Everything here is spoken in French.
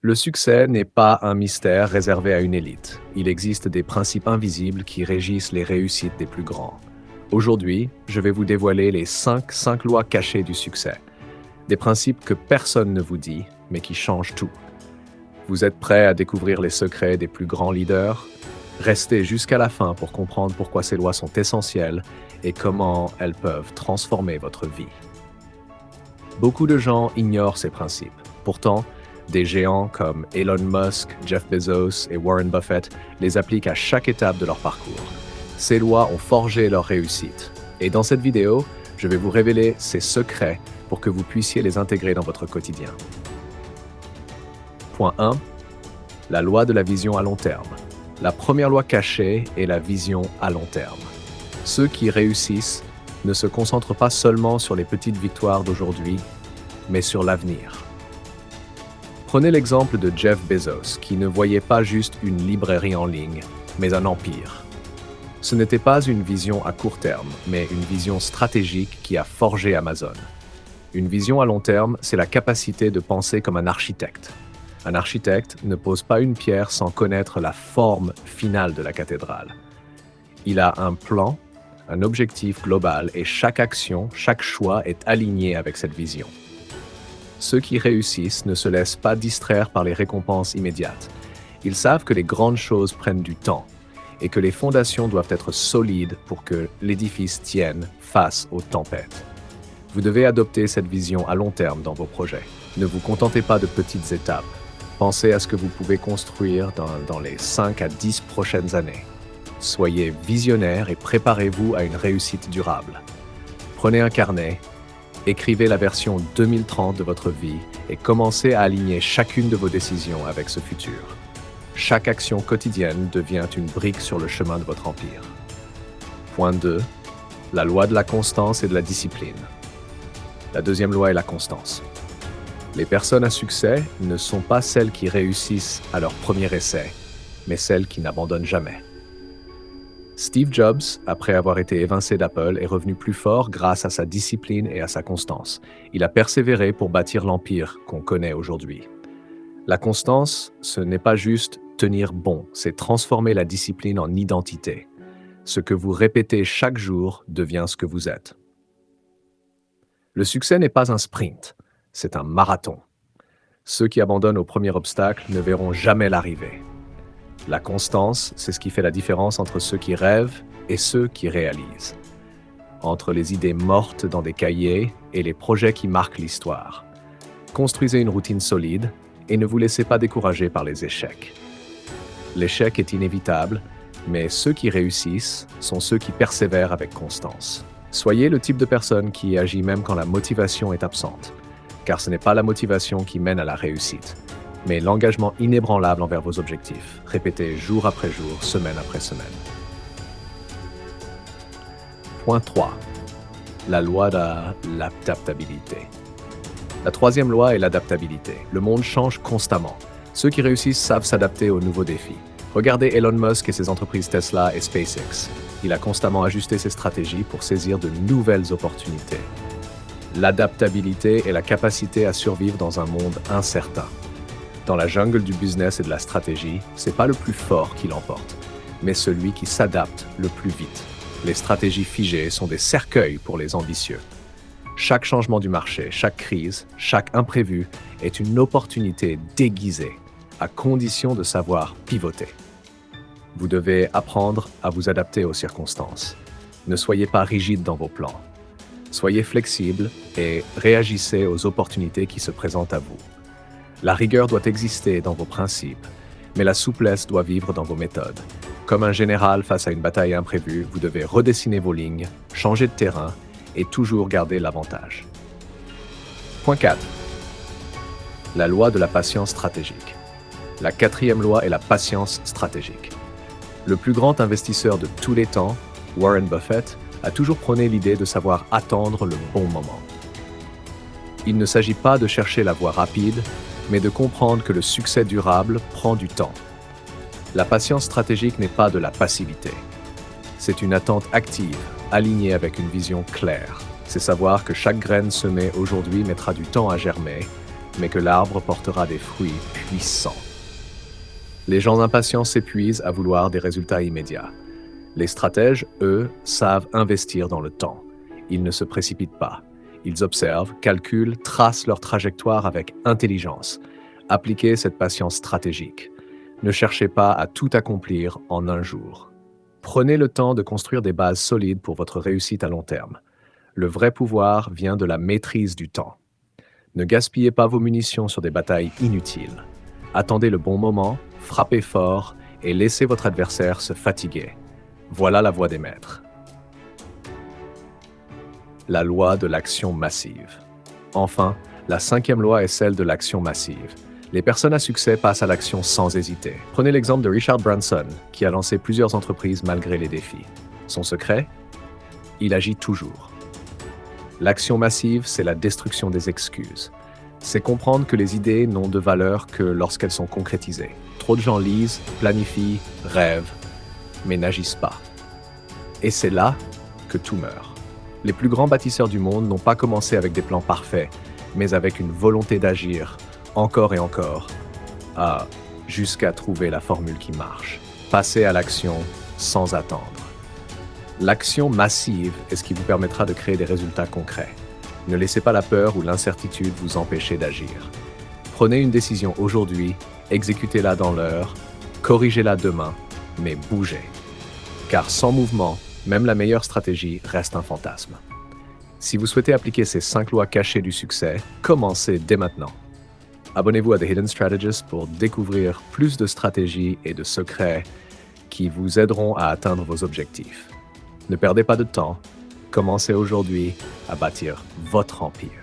Le succès n'est pas un mystère réservé à une élite. Il existe des principes invisibles qui régissent les réussites des plus grands. Aujourd'hui, je vais vous dévoiler les 5 lois cachées du succès. Des principes que personne ne vous dit, mais qui changent tout. Vous êtes prêts à découvrir les secrets des plus grands leaders? Restez jusqu'à la fin pour comprendre pourquoi ces lois sont essentielles et comment elles peuvent transformer votre vie. Beaucoup de gens ignorent ces principes. Pourtant, des géants comme Elon Musk, Jeff Bezos et Warren Buffett les appliquent à chaque étape de leur parcours. Ces lois ont forgé leur réussite. Et dans cette vidéo, je vais vous révéler ces secrets pour que vous puissiez les intégrer dans votre quotidien. Point 1. La loi de la vision à long terme. La première loi cachée est la vision à long terme. Ceux qui réussissent ne se concentrent pas seulement sur les petites victoires d'aujourd'hui, mais sur l'avenir. Prenez l'exemple de Jeff Bezos, qui ne voyait pas juste une librairie en ligne, mais un empire. Ce n'était pas une vision à court terme, mais une vision stratégique qui a forgé Amazon. Une vision à long terme, c'est la capacité de penser comme un architecte. Un architecte ne pose pas une pierre sans connaître la forme finale de la cathédrale. Il a un plan, un objectif global et chaque action, chaque choix est aligné avec cette vision. Ceux qui réussissent ne se laissent pas distraire par les récompenses immédiates. Ils savent que les grandes choses prennent du temps et que les fondations doivent être solides pour que l'édifice tienne face aux tempêtes. Vous devez adopter cette vision à long terme dans vos projets. Ne vous contentez pas de petites étapes. Pensez à ce que vous pouvez construire dans les 5 à 10 prochaines années. Soyez visionnaire et préparez-vous à une réussite durable. Prenez un carnet, écrivez la version 2030 de votre vie et commencez à aligner chacune de vos décisions avec ce futur. Chaque action quotidienne devient une brique sur le chemin de votre empire. Point 2. La loi de la constance et de la discipline. La deuxième loi est la constance. Les personnes à succès ne sont pas celles qui réussissent à leur premier essai, mais celles qui n'abandonnent jamais. Steve Jobs, après avoir été évincé d'Apple, est revenu plus fort grâce à sa discipline et à sa constance. Il a persévéré pour bâtir l'empire qu'on connaît aujourd'hui. La constance, ce n'est pas juste tenir bon, c'est transformer la discipline en identité. Ce que vous répétez chaque jour devient ce que vous êtes. Le succès n'est pas un sprint, c'est un marathon. Ceux qui abandonnent au premier obstacle ne verront jamais l'arrivée. La constance, c'est ce qui fait la différence entre ceux qui rêvent et ceux qui réalisent. Entre les idées mortes dans des cahiers et les projets qui marquent l'histoire. Construisez une routine solide et ne vous laissez pas décourager par les échecs. L'échec est inévitable, mais ceux qui réussissent sont ceux qui persévèrent avec constance. Soyez le type de personne qui agit même quand la motivation est absente, car ce n'est pas la motivation qui mène à la réussite, mais l'engagement inébranlable envers vos objectifs. Répétez jour après jour, semaine après semaine. Point 3. La loi de l'adaptabilité. La troisième loi est l'adaptabilité. Le monde change constamment. Ceux qui réussissent savent s'adapter aux nouveaux défis. Regardez Elon Musk et ses entreprises Tesla et SpaceX. Il a constamment ajusté ses stratégies pour saisir de nouvelles opportunités. L'adaptabilité est la capacité à survivre dans un monde incertain. Dans la jungle du business et de la stratégie, c'est pas le plus fort qui l'emporte, mais celui qui s'adapte le plus vite. Les stratégies figées sont des cercueils pour les ambitieux. Chaque changement du marché, chaque crise, chaque imprévu est une opportunité déguisée, à condition de savoir pivoter. Vous devez apprendre à vous adapter aux circonstances. Ne soyez pas rigide dans vos plans. Soyez flexible et réagissez aux opportunités qui se présentent à vous. La rigueur doit exister dans vos principes, mais la souplesse doit vivre dans vos méthodes. Comme un général face à une bataille imprévue, vous devez redessiner vos lignes, changer de terrain et toujours garder l'avantage. Point 4. La loi de la patience stratégique. La quatrième loi est la patience stratégique. Le plus grand investisseur de tous les temps, Warren Buffett, a toujours prôné l'idée de savoir attendre le bon moment. Il ne s'agit pas de chercher la voie rapide, mais de comprendre que le succès durable prend du temps. La patience stratégique n'est pas de la passivité. C'est une attente active, alignée avec une vision claire. C'est savoir que chaque graine semée aujourd'hui mettra du temps à germer, mais que l'arbre portera des fruits puissants. Les gens impatients s'épuisent à vouloir des résultats immédiats. Les stratèges, eux, savent investir dans le temps. Ils ne se précipitent pas. Ils observent, calculent, tracent leur trajectoire avec intelligence. Appliquez cette patience stratégique. Ne cherchez pas à tout accomplir en un jour. Prenez le temps de construire des bases solides pour votre réussite à long terme. Le vrai pouvoir vient de la maîtrise du temps. Ne gaspillez pas vos munitions sur des batailles inutiles. Attendez le bon moment, frappez fort et laissez votre adversaire se fatiguer. Voilà la voie des maîtres. La loi de l'action massive. Enfin, la 5e loi est celle de l'action massive. Les personnes à succès passent à l'action sans hésiter. Prenez l'exemple de Richard Branson, qui a lancé plusieurs entreprises malgré les défis. Son secret? Il agit toujours. L'action massive, c'est la destruction des excuses. C'est comprendre que les idées n'ont de valeur que lorsqu'elles sont concrétisées. Trop de gens lisent, planifient, rêvent, mais n'agissent pas. Et c'est là que tout meurt. Les plus grands bâtisseurs du monde n'ont pas commencé avec des plans parfaits, mais avec une volonté d'agir, encore et encore, jusqu'à trouver la formule qui marche. Passez à l'action sans attendre. L'action massive est ce qui vous permettra de créer des résultats concrets. Ne laissez pas la peur ou l'incertitude vous empêcher d'agir. Prenez une décision aujourd'hui, exécutez-la dans l'heure, corrigez-la demain, mais bougez. Car sans mouvement, même la meilleure stratégie reste un fantasme. Si vous souhaitez appliquer ces 5 lois cachées du succès, commencez dès maintenant. Abonnez-vous à The Hidden Strategist pour découvrir plus de stratégies et de secrets qui vous aideront à atteindre vos objectifs. Ne perdez pas de temps, commencez aujourd'hui à bâtir votre empire.